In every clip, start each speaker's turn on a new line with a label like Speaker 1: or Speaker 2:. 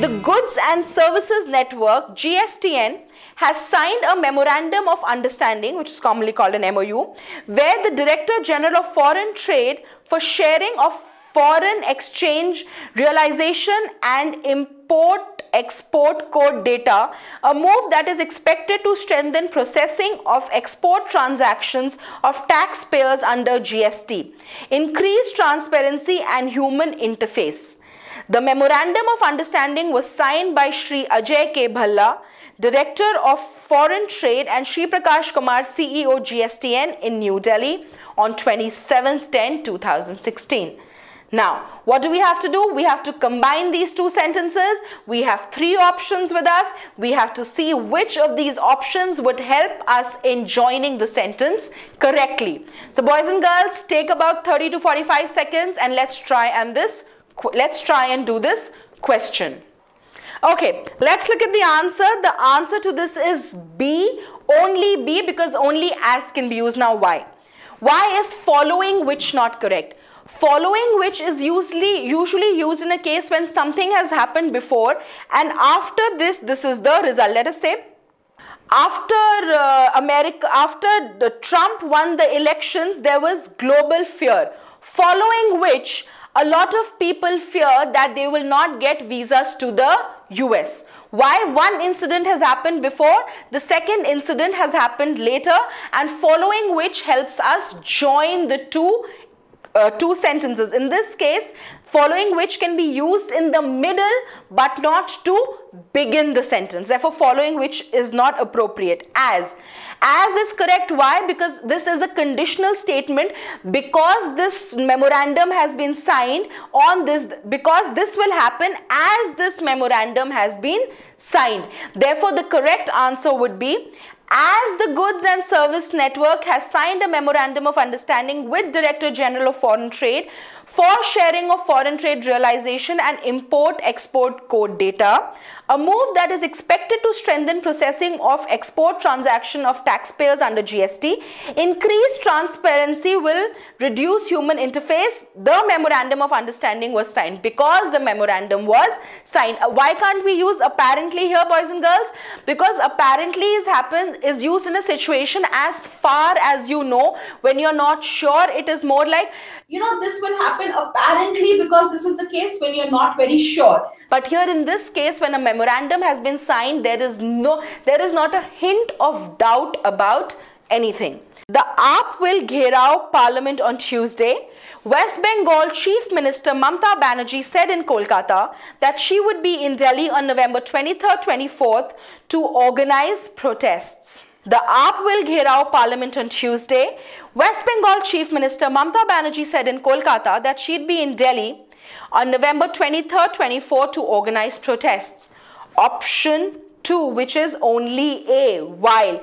Speaker 1: The Goods and Services Network, GSTN, has signed a Memorandum of Understanding, which is commonly called an MOU, where the Director General of Foreign Trade for sharing of foreign exchange realization and import-export code data, a move that is expected to strengthen processing of export transactions of taxpayers under GST, increase transparency and human interface. The Memorandum of Understanding was signed by Shri Ajay K. Bhalla, Director of Foreign Trade, and Shri Prakash Kumar, CEO GSTN in New Delhi on 27/10/2016. Now, what do we have to do? We have to combine these two sentences. We have three options with us. We have to see which of these options would help us in joining the sentence correctly. So boys and girls, take about 30 to 45 seconds and let's try and do this question. Okay, let's look at the answer. The answer to this is B, only B, because only as can be used. Now why? Why is following which not correct? Following which is usually used in a case when something has happened before and after this is the result. Let us say after Trump won the elections, there was global fear, following which a lot of people fear that they will not get visas to the US. Why? One incident has happened before, the second incident has happened later, and following which helps us join the two sentences. In this case, following which can be used in the middle but not to begin the sentence. Therefore, following which is not appropriate. As is correct. Why? Because this is a conditional statement, because this memorandum has been signed on this, because this will happen as this memorandum has been signed. Therefore, the correct answer would be, as the Goods and Service Network has signed a Memorandum of Understanding with Director General of Foreign Trade for sharing of foreign trade realization and import-export code data, a move that is expected to strengthen processing of export transaction of taxpayers under GST, increase transparency, will reduce human interface. The Memorandum of Understanding was signed. Because the memorandum was signed. Why can't we use apparently here, boys and girls? Because apparently is used in a situation as far as you know, when you're not sure. It is more like, this will happen apparently because this is the case when you're not very sure. But here in this case, when a memorandum has been signed, there is not a hint of doubt about anything. The AAP will gherao Parliament on Tuesday. West Bengal Chief Minister Mamata Banerjee said in Kolkata that she would be in Delhi on November 23rd, 24th to organize protests. The AAP will gherao Parliament on Tuesday. West Bengal Chief Minister Mamata Banerjee said in Kolkata that she'd be in Delhi on November 23rd, 24th to organize protests. Option 2, which is only A, while.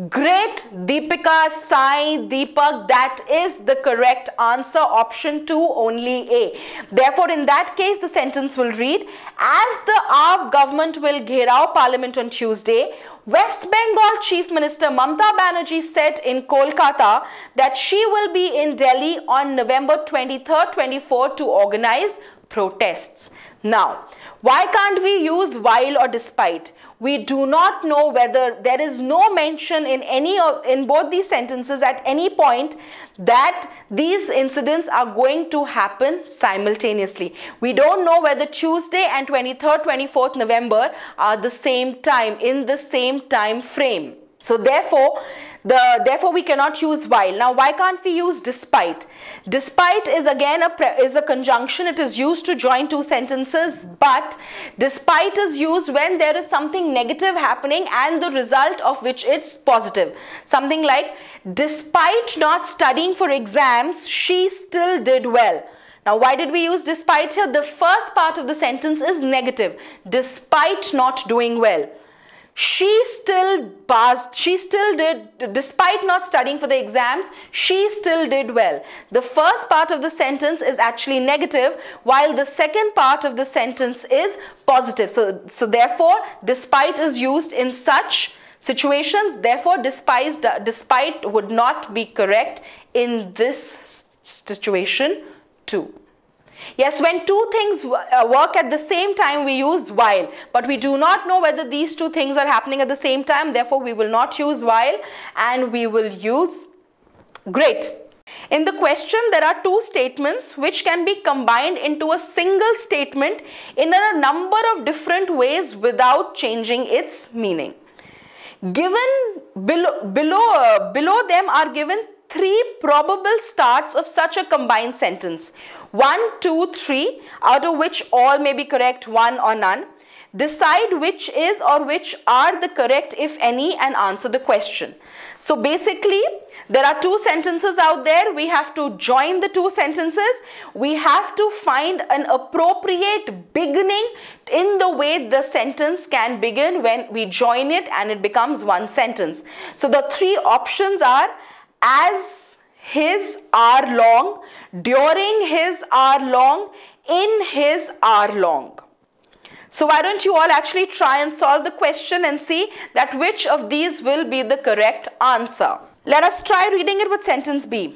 Speaker 1: Great, Deepika, Sai, Deepak, that is the correct answer. Option 2, only A. Therefore, in that case, the sentence will read, as the AAP government will gherao Parliament on Tuesday, West Bengal Chief Minister Mamata Banerjee said in Kolkata that she will be in Delhi on November 23rd, 24th to organize protests. Now, why can't we use while or despite? We do not know whether there is no mention in both these sentences at any point that these incidents are going to happen simultaneously. We don't know whether Tuesday and 23rd, 24th November are the same time, in the same time frame. So therefore we cannot use while. Now, why can't we use despite? Despite is again a conjunction. It is used to join two sentences, but despite is used when there is something negative happening and the result of which is positive. Something like, despite not studying for exams, she still did well. Now, why did we use despite here? The first part of the sentence is negative. Despite not doing well. She still passed, despite not studying for the exams, she still did well. The first part of the sentence is actually negative, while the second part of the sentence is positive. So therefore, despite is used in such situations. Therefore, despite would not be correct in this situation too. Yes, when two things work at the same time, we use while. But we do not know whether these two things are happening at the same time. Therefore, we will not use while and we will use great. In the question, there are two statements which can be combined into a single statement in a number of different ways without changing its meaning. Given below them are given three probable starts of such a combined sentence. 1, 2, 3, out of which all may be correct, one or none. Decide which is or which are the correct, if any, and answer the question. So basically, there are two sentences out there. We have to join the two sentences. We have to find an appropriate beginning in the way the sentence can begin when we join it and it becomes one sentence. So the three options are: as his are long, during his are long, in his are long. So why don't you all actually try and solve the question and see that which of these will be the correct answer. Let us try reading it with sentence B.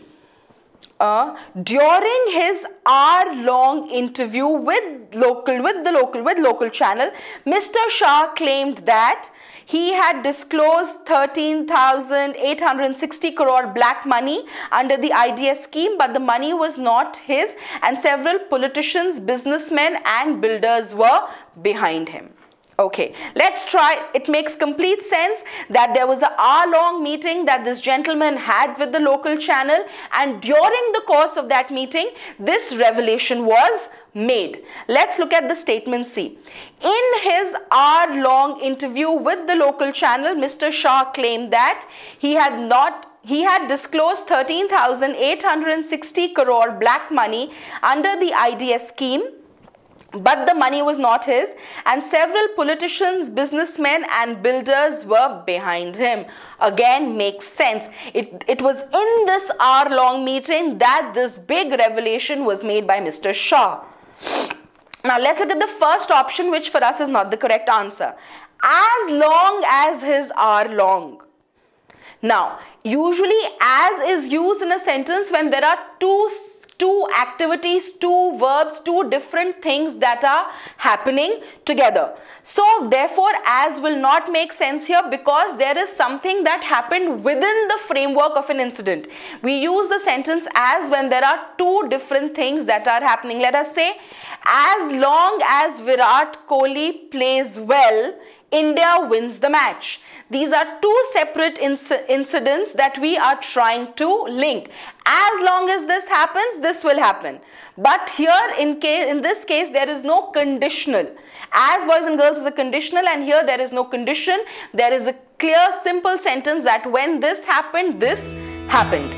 Speaker 1: During his hour-long interview with the local channel, Mr. Shah claimed that he had disclosed 13,860 crore black money under the IDS scheme, but the money was not his and several politicians, businessmen and builders were behind him. Okay, let's try. It makes complete sense that there was an hour-long meeting that this gentleman had with the local channel, and during the course of that meeting, this revelation was made. Let's look at the statement C. In his hour-long interview with the local channel, Mr. Shah claimed that he had disclosed 13,860 crore black money under the IDS scheme, but the money was not his and several politicians, businessmen and builders were behind him. Again, makes sense. It was in this hour-long meeting that this big revelation was made by Mr. Shah. Now let's look at the first option, which for us is not the correct answer. As long as his are long. Now, usually as is used in a sentence when there are two activities, two verbs, two different things that are happening together. So therefore, as will not make sense here because there is something that happened within the framework of an incident. We use the sentence as when there are two different things that are happening. Let us say, as long as Virat Kohli plays well, India wins the match. These are two separate incidents that we are trying to link. As long as this happens, this will happen. But here in this case, there is no conditional. As boys and girls is a conditional, and here there is no condition. There is a clear, simple sentence that when this happened, this happened.